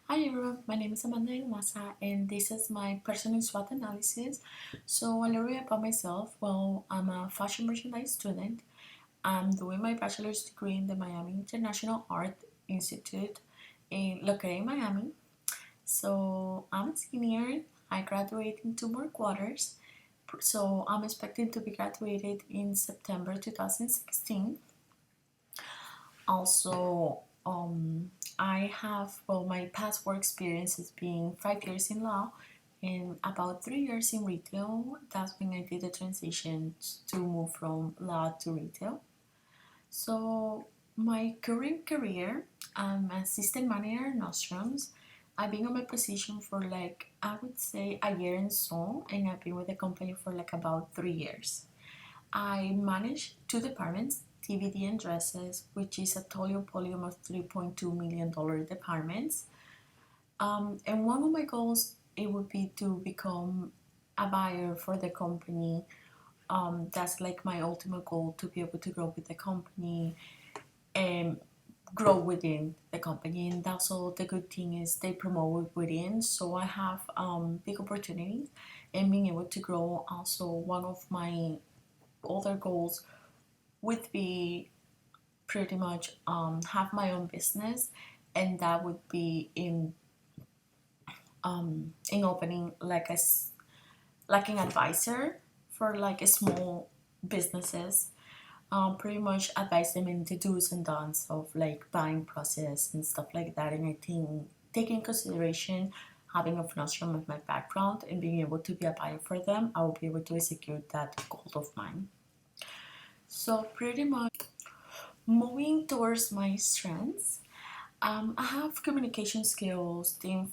Hi everyone, my name is Amanda Masa and this is my personal SWOT analysis. So a little bit about myself. Well, I'm a fashion merchandise student. I'm doing my bachelor's degree in the Miami International Art Institute located in Miami. So I'm a senior. I graduate in 2 more quarters. So I'm expecting to be graduated in September 2016. Also, I have, well, my past work experience has been 5 years in law and about 3 years in retail. That's when I did the transition to move from law to retail. So, my current career, I'm assistant manager in Nostrums. I've been on my position for like, I would say a year and so, and I've been with the company for like about 3 years. I manage two departments, DVD and dresses, which is a total volume of $3.2 million departments. And one of my goals it would be to become a buyer for the company. That's like my ultimate goal, to be able to grow with the company and grow within the company. And also the good thing is they promote within, so I have big opportunities and being able to grow. Also, one of my other goals would be pretty much have my own business, and that would be in opening like an advisor for like a small businesses. Pretty much advise them in the do's and don'ts of like buying process and stuff like that. And I think taking consideration having a financial of my background and being able to be a buyer for them, I will be able to execute that goal of mine. So pretty much moving towards my strengths, I have communication skills, team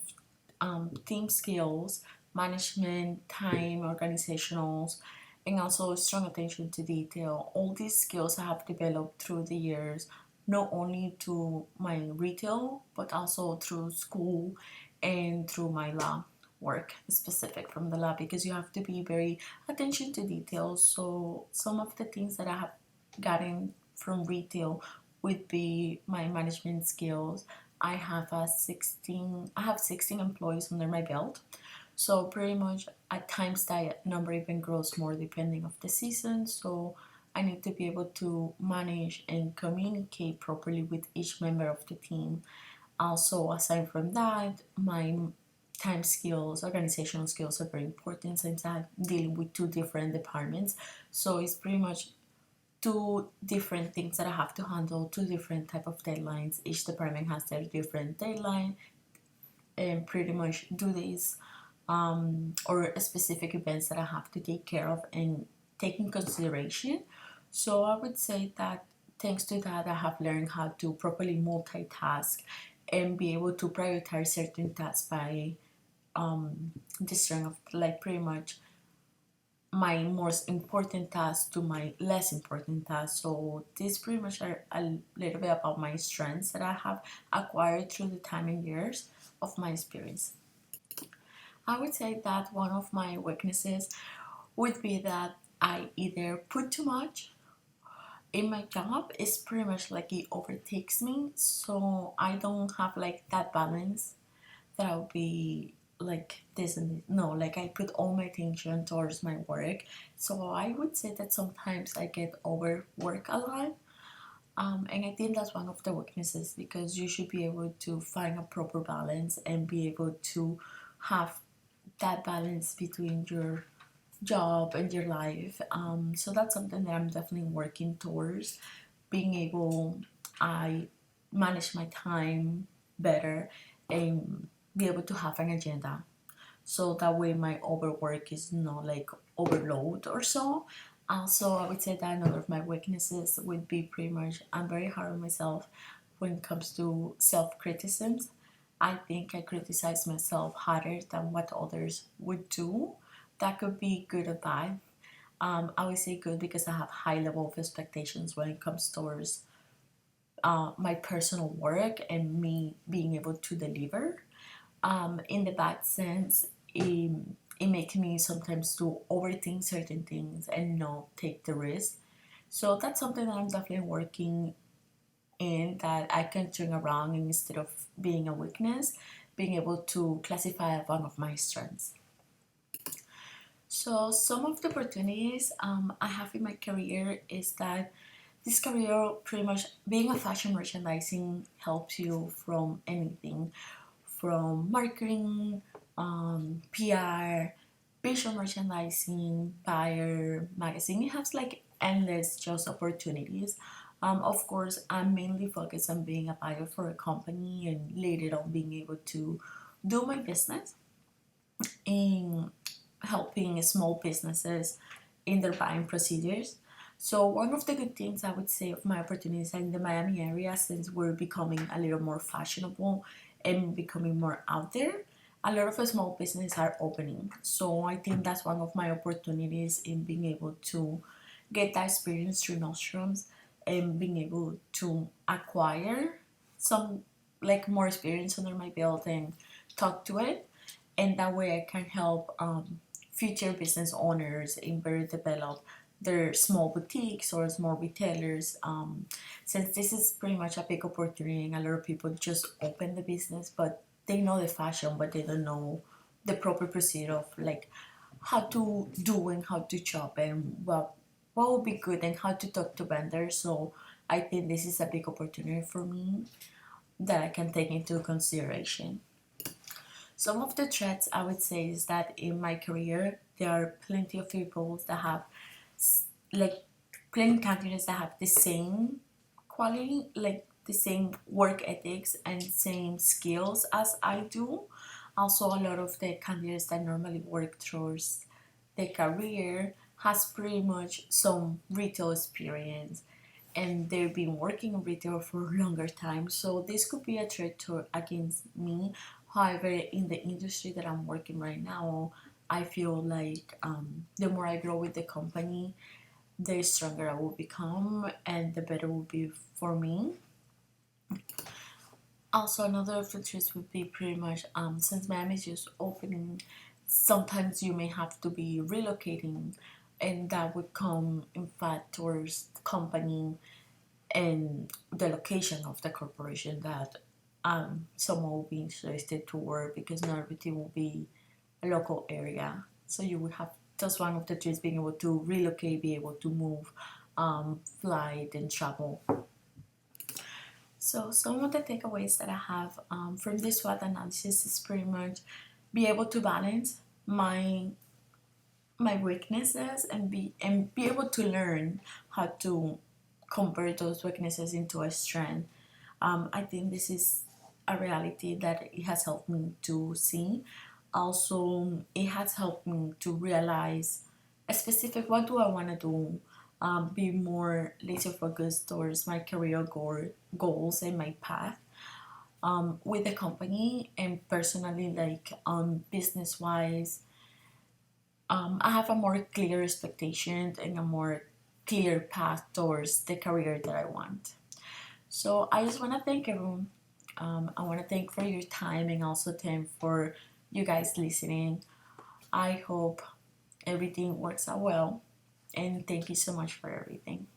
skills, management, time, organizationals, and also strong attention to detail. All these skills I have developed through the years, not only to my retail, but also through school and through my lab work specific from the lab, because you have to be very attention to detail. So some of the things that I have gotten from retail would be my management skills. I have 16 employees under my belt. So pretty much at times that number even grows more depending of the season. So I need to be able to manage and communicate properly with each member of the team. Also, aside from that, my time skills, organizational skills are very important since I'm dealing with two different departments. So it's pretty much two different things that I have to handle, two different type of deadlines. Each department has their different deadline and pretty much do these or specific events that I have to take care of and take in consideration. So I would say that thanks to that, I have learned how to properly multitask and be able to prioritize certain tasks by the strength of like pretty much my most important task to my less important task. So this pretty much are a little bit about my strengths that I have acquired through the time and years of my experience. I would say that one of my weaknesses would be that I either put too much in my job. It's pretty much like it overtakes me, so I don't have like that balance that I'll be like this and this. No, like I put all my attention towards my work. So I would say that sometimes I get overwork a lot. And I think that's one of the weaknesses, because you should be able to find a proper balance and be able to have that balance between your job and your life. So that's something that I'm definitely working towards, being able, I manage my time better and be able to have an agenda. So that way my overwork is not like overload or so. Also, I would say that another of my weaknesses would be pretty much I'm very hard on myself when it comes to self-criticisms. I think I criticize myself harder than what others would do. That could be good or bad. I would say good because I have high level of expectations when it comes towards my personal work and me being able to deliver. In the bad sense, it makes me sometimes to overthink certain things and not take the risk. So that's something that I'm definitely working in that I can turn around, and instead of being a weakness, being able to classify as one of my strengths. So some of the opportunities I have in my career is that this career, pretty much being a fashion merchandising, helps you from anything from marketing, PR, visual merchandising, buyer, magazine. It has like endless just opportunities. Of course, I'm mainly focused on being a buyer for a company and later on being able to do my business in helping small businesses in their buying procedures. So one of the good things I would say of my opportunities in the Miami area, since we're becoming a little more fashionable and becoming more out there, a lot of small businesses are opening. So I think that's one of my opportunities in being able to get that experience through nostrums and being able to acquire some like more experience under my belt and talk to it, and that way I can help future business owners in better develop their small boutiques or small retailers. Since this is pretty much a big opportunity, and a lot of people just open the business, but they know the fashion, but they don't know the proper procedure of like how to do and how to shop and what would be good and how to talk to vendors. So I think this is a big opportunity for me that I can take into consideration. Some of the threats I would say is that in my career, there are plenty of people that have like plenty candidates that have the same quality, like the same work ethics and same skills as I do. Also, a lot of the candidates that normally work towards the career has pretty much some retail experience, and they've been working in retail for a longer time. So this could be a threat against me. However, in the industry that I'm working right now, I feel like the more I grow with the company, the stronger I will become and the better will be for me. Also, another of the threats would be pretty much since Miami is just opening, sometimes you may have to be relocating, and that would come in fact towards the company and the location of the corporation that someone will be interested to work, because not everything will be a local area. So you would have just one of the things, being able to relocate, be able to move, flight and travel. So some of the takeaways that I have from this SWOT analysis is pretty much be able to balance my weaknesses and be able to learn how to convert those weaknesses into a strength. I think this is a reality that it has helped me to see. Also, it has helped me to realize a specific what do I want to do. Be more laser focused towards my career goals and my path with the company, and personally, like business wise. I have a more clear expectation and a more clear path towards the career that I want. So I just want to thank everyone. I want to thank for your time, and also thank for you guys listening. I hope everything works out well, and thank you so much for everything.